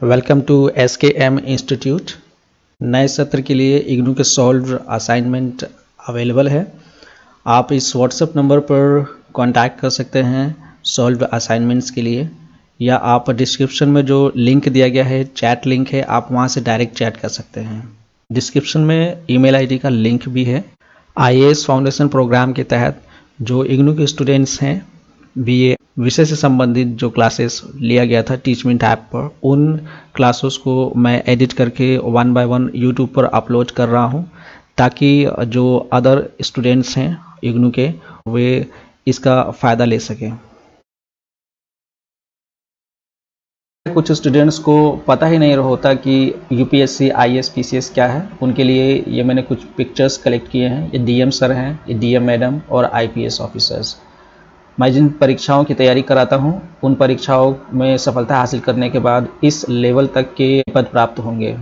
Welcome to SKM institute. नए सत्र के लिए इग्नू के सॉल्व असाइनमेंट अवेलेबल है। आप इस व्हाट्सएप नंबर पर कांटेक्ट कर सकते हैं सॉल्व असाइनमेंट्स के लिए, या आप डिस्क्रिप्शन में जो लिंक दिया गया है, चैट लिंक है, आप वहां से डायरेक्ट चैट कर सकते हैं। डिस्क्रिप्शन में ईमेल आईडी का लिंक भी है। IAS फाउंडेशन प्रोग्राम के तहत जो इग्नू के स्टूडेंट्स हैं, BA विषय से संबंधित जो क्लासेस लिया गया था टीचमेंट ऐप पर, उन क्लासेस को मैं एडिट करके 1 बाय 1 यूट्यूब पर अपलोड कर रहा हूं, ताकि जो अदर स्टूडेंट्स हैं इग्नू के, वे इसका फ़ायदा ले सकें। कुछ स्टूडेंट्स को पता ही नहीं होता कि UPSC IAS PCS क्या है। उनके लिए ये मैंने कुछ पिक्चर्स कलेक्ट किए हैं। ये DM सर हैं, ये DM मैडम और IPS ऑफिसर्स। मैं जिन परीक्षाओं की तैयारी कराता हूं, उन परीक्षाओं में सफलता हासिल करने के बाद इस लेवल तक के पद प्राप्त होंगे।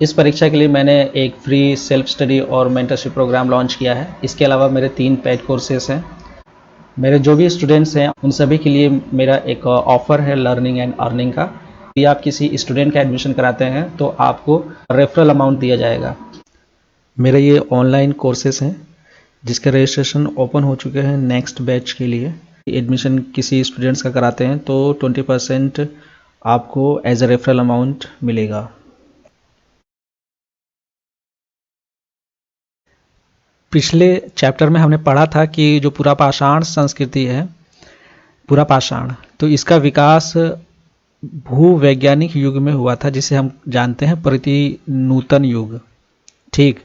इस परीक्षा के लिए मैंने एक फ्री सेल्फ स्टडी और मेंटरशिप प्रोग्राम लॉन्च किया है। इसके अलावा मेरे 3 पेड कोर्सेस हैं। मेरे जो भी स्टूडेंट्स हैं उन सभी के लिए मेरा एक ऑफ़र है लर्निंग एंड अर्निंग का। यदि आप किसी स्टूडेंट का एडमिशन कराते हैं तो आपको रेफरल अमाउंट दिया जाएगा। मेरे ये ऑनलाइन कोर्सेस हैं जिसके रजिस्ट्रेशन ओपन हो चुके हैं नेक्स्ट बैच के लिए। एडमिशन किसी स्टूडेंट्स का कराते हैं तो 20% आपको एज अ रेफरल अमाउंट मिलेगा। पिछले चैप्टर में हमने पढ़ा था कि जो पुरापाषाण संस्कृति है, पुरापाषाण, तो इसका विकास भूवैज्ञानिक युग में हुआ था, जिसे हम जानते हैं प्रतिनूतन युग। ठीक।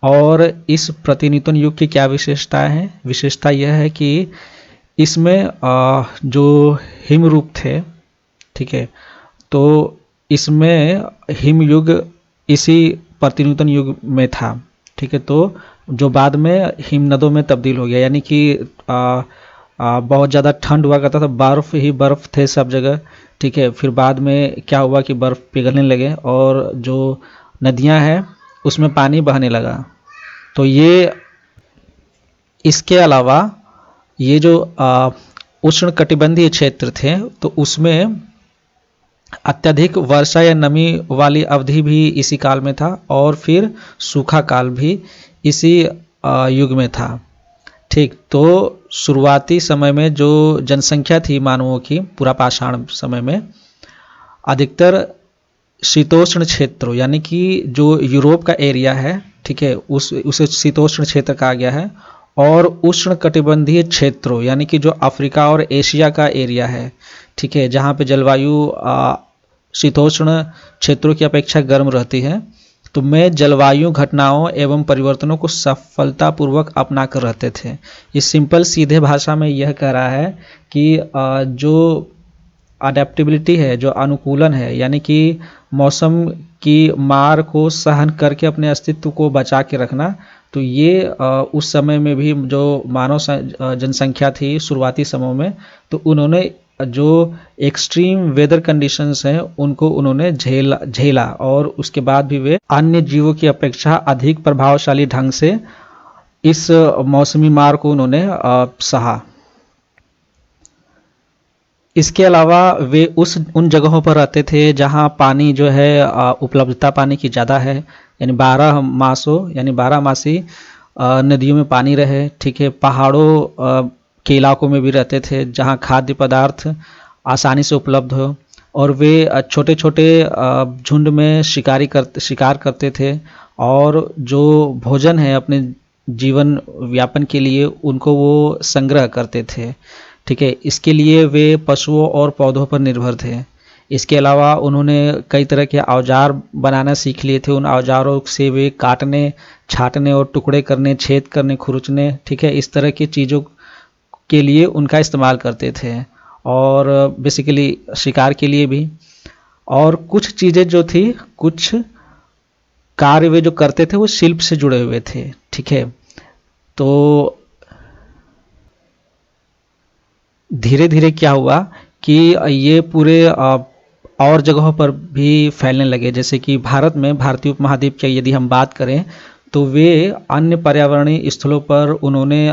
और इस प्रतिनूतन युग की क्या विशेषताएं हैं? विशेषता यह है कि इसमें जो हिमरूप थे, ठीक है, तो इसमें हिमयुग इसी प्रतिनूतन युग में था। ठीक है, तो जो बाद में हिमनदों में तब्दील हो गया, यानी कि बहुत ज़्यादा ठंड हुआ करता था, बर्फ़ ही बर्फ़ थे सब जगह। ठीक है, फिर बाद में क्या हुआ कि बर्फ़ पिघलने लगे और जो नदियां हैं उसमें पानी बहने लगा। तो ये, इसके अलावा ये जो उष्णकटिबंधीय क्षेत्र थे तो उसमें अत्यधिक वर्षा या नमी वाली अवधि भी इसी काल में था, और फिर सूखा काल भी इसी युग में था। ठीक, तो शुरुआती समय में जो जनसंख्या थी मानवों की, पुरापाषाण समय में, अधिकतर शीतोष्ण क्षेत्रों, यानी कि जो यूरोप का एरिया है, ठीक है, उसे शीतोष्ण क्षेत्र कहा गया है। और उष्णकटिबंधीय क्षेत्रों, यानी कि जो अफ्रीका और एशिया का एरिया है, ठीक है, जहाँ पे जलवायु शीतोष्ण क्षेत्रों की अपेक्षा गर्म रहती है, तो में जलवायु घटनाओं एवं परिवर्तनों को सफलतापूर्वक अपना कर रहते थे। इस सिंपल सीधे भाषा में यह कह रहा है कि जो अडेप्टेबिलिटी है, जो अनुकूलन है, यानी कि मौसम की मार को सहन करके अपने अस्तित्व को बचा के रखना, तो ये उस समय में भी जो मानव जनसंख्या थी शुरुआती समय में, तो उन्होंने जो एक्सट्रीम वेदर कंडीशंस हैं उनको उन्होंने झेला, और उसके बाद भी वे अन्य जीवों की अपेक्षा अधिक प्रभावशाली ढंग से इस मौसमी मार को उन्होंने सहा। इसके अलावा वे उन जगहों पर रहते थे जहां पानी जो है उपलब्धता पानी की ज़्यादा है, यानी 12 मासों, यानी 12 मासी नदियों में पानी रहे। ठीक है, पहाड़ों के इलाकों में भी रहते थे जहां खाद्य पदार्थ आसानी से उपलब्ध हो, और वे छोटे छोटे झुंड में शिकार करते थे, और जो भोजन है अपने जीवन व्यापन के लिए उनको वो संग्रह करते थे। ठीक है, इसके लिए वे पशुओं और पौधों पर निर्भर थे। इसके अलावा उन्होंने कई तरह के औजार बनाना सीख लिए थे। उन औजारों से वे काटने, छाटने और टुकड़े करने, छेद करने, खुरचने, ठीक है, इस तरह की चीज़ों के लिए उनका इस्तेमाल करते थे, और बेसिकली शिकार के लिए भी। और कुछ चीज़ें जो थी, कुछ कार्य वे जो करते थे वो शिल्प से जुड़े हुए थे। ठीक है, तो धीरे धीरे क्या हुआ कि ये पूरे और जगहों पर भी फैलने लगे। जैसे कि भारत में, भारतीय उपमहाद्वीप की यदि हम बात करें, तो वे अन्य पर्यावरणीय स्थलों पर उन्होंने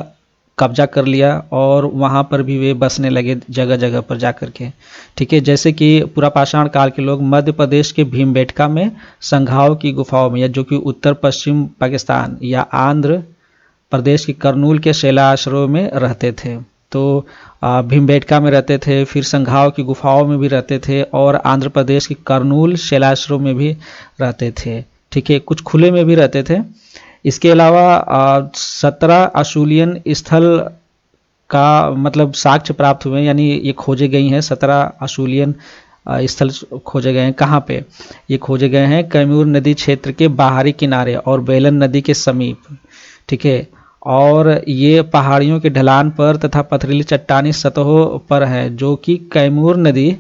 कब्जा कर लिया और वहाँ पर भी वे बसने लगे जगह जगह पर जा कर के। ठीक है, जैसे कि पुरापाषाण काल के लोग मध्य प्रदेश के भीमबेटका में संघाओं की गुफाओं में, या जो कि उत्तर पश्चिम पाकिस्तान या आंध्र प्रदेश के करनूल के शैलाश्रयों में रहते थे। तो भीमबेटका में रहते थे, फिर संघाओं की गुफाओं में भी रहते थे, और आंध्र प्रदेश के करनूल शैलाश्रयों में भी रहते थे। ठीक है, कुछ खुले में भी रहते थे। इसके अलावा 17 अशूलियन स्थल का मतलब साक्ष्य प्राप्त हुए, यानी ये खोजे गई हैं 17 अशूलियन स्थल खोजे गए हैं। कहाँ पे ये खोजे गए हैं? कैमूर नदी क्षेत्र के बाहरी किनारे और बेलन नदी के समीप। ठीक है, और ये पहाड़ियों के ढलान पर तथा पथरीली चट्टानी सतहों पर है, जो कि कैमूर नदी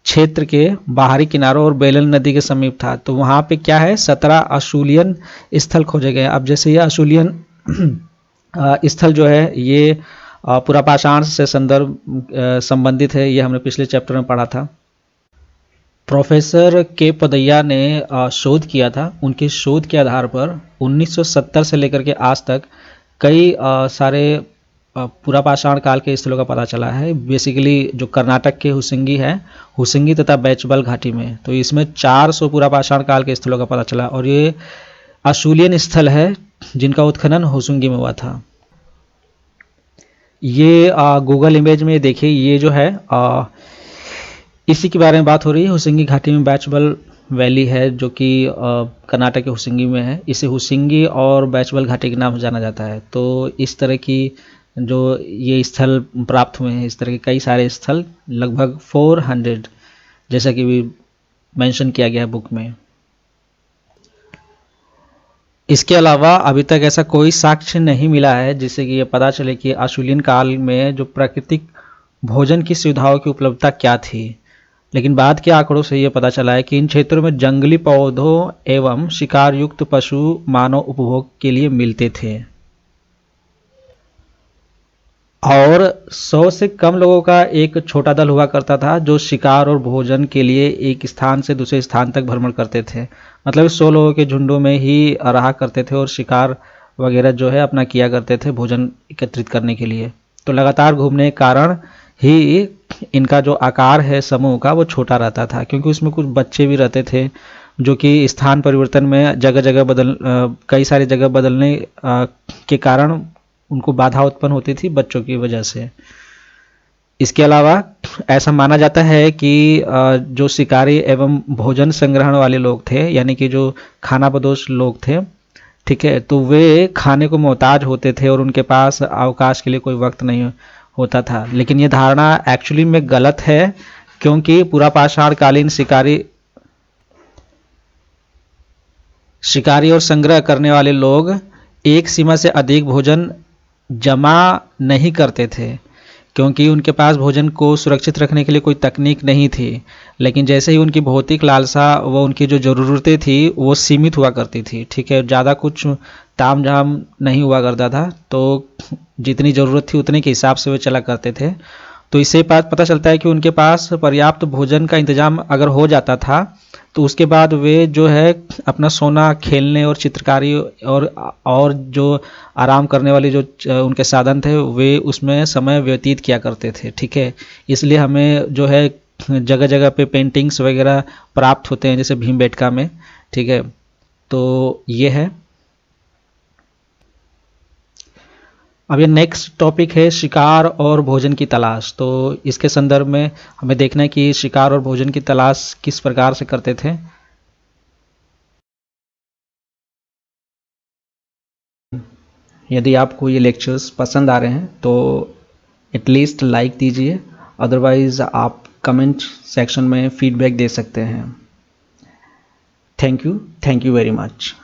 क्षेत्र के बाहरी किनारों और बेलन नदी के समीप था। तो वहाँ पे क्या है? 17 अशूलियन स्थल खोजे गए। अब जैसे ये अशूलियन स्थल जो है ये पुरापाषाण से संबंधित है, ये हमने पिछले चैप्टर में पढ़ा था। प्रोफेसर के पदैया ने शोध किया था। उनके शोध के आधार पर 1970 से लेकर के आज तक कई सारे पुरापाषाण काल के स्थलों का पता चला है। बेसिकली जो कर्नाटक के हुसिंगी है, हुसिंगी तथा बैचबल घाटी में, तो इसमें 400 पुरापाषाण काल के स्थलों का पता चला, और ये अशूलियन स्थल है जिनका उत्खनन हुसिंगी में हुआ था। ये गूगल इमेज में देखिए, ये जो है इसी के बारे में बात हो रही है। हुसिंगी घाटी में बैचबल वैली है, जो कि कर्नाटक के हुसिंगी में है। इसे हुसिंगी और बैचबल घाटी के नाम से जाना जाता है। तो इस तरह की जो ये स्थल प्राप्त हुए हैं, इस तरह के कई सारे स्थल, लगभग 400, जैसा कि भी मेंशन किया गया है बुक में। इसके अलावा अभी तक ऐसा कोई साक्ष्य नहीं मिला है जिससे कि ये पता चले कि अशूलियन काल में जो प्राकृतिक भोजन की सुविधाओं की उपलब्धता क्या थी। लेकिन बाद के आंकड़ों से ये पता चला है कि इन क्षेत्रों में जंगली पौधों एवं शिकार युक्त पशु मानव उपभोग के लिए मिलते थे, और 100 से कम लोगों का एक छोटा दल हुआ करता था जो शिकार और भोजन के लिए एक स्थान से दूसरे स्थान तक भ्रमण करते थे। मतलब 100 लोगों के झुंडों में ही रहा करते थे और शिकार वगैरह जो है अपना किया करते थे भोजन एकत्रित करने के लिए। तो लगातार घूमने के कारण ही इनका जो आकार है समूह का वो छोटा रहता था, क्योंकि उसमें कुछ बच्चे भी रहते थे जो कि स्थान परिवर्तन में जगह जगह कई सारी जगह बदलने के कारण उनको बाधा उत्पन्न होती थी बच्चों की वजह से। इसके अलावा ऐसा माना जाता है कि जो शिकारी एवं भोजन संग्रहण वाले लोग थे, यानी कि जो खानाबदोश लोग थे, ठीक है, तो वे खाने को मोहताज होते थे और उनके पास अवकाश के लिए कोई वक्त नहीं होता था। लेकिन ये धारणा एक्चुअली में गलत है, क्योंकि पुरापाषाण कालीन शिकारी और संग्रह करने वाले लोग एक सीमा से अधिक भोजन जमा नहीं करते थे, क्योंकि उनके पास भोजन को सुरक्षित रखने के लिए कोई तकनीक नहीं थी। लेकिन जैसे ही उनकी भौतिक लालसा व उनकी जो ज़रूरतें थी वो सीमित हुआ करती थी, ठीक है, ज़्यादा कुछ ताम झाम नहीं हुआ करता था, तो जितनी ज़रूरत थी उतने के हिसाब से वे चला करते थे। तो इससे बात पता चलता है कि उनके पास पर्याप्त भोजन का इंतजाम अगर हो जाता था तो उसके बाद वे जो है अपना सोना, खेलने और चित्रकारी और जो आराम करने वाले जो उनके साधन थे वे उसमें समय व्यतीत किया करते थे। ठीक है, इसलिए हमें जो है जगह जगह पे पेंटिंग्स वगैरह प्राप्त होते हैं, जैसे भीमबेटका में। ठीक है, तो ये है। अब ये नेक्स्ट टॉपिक है शिकार और भोजन की तलाश। तो इसके संदर्भ में हमें देखना है कि शिकार और भोजन की तलाश किस प्रकार से करते थे। यदि आपको ये लेक्चर्स पसंद आ रहे हैं तो एटलीस्ट लाइक दीजिए, अदरवाइज आप कमेंट सेक्शन में फीडबैक दे सकते हैं। Thank you very much.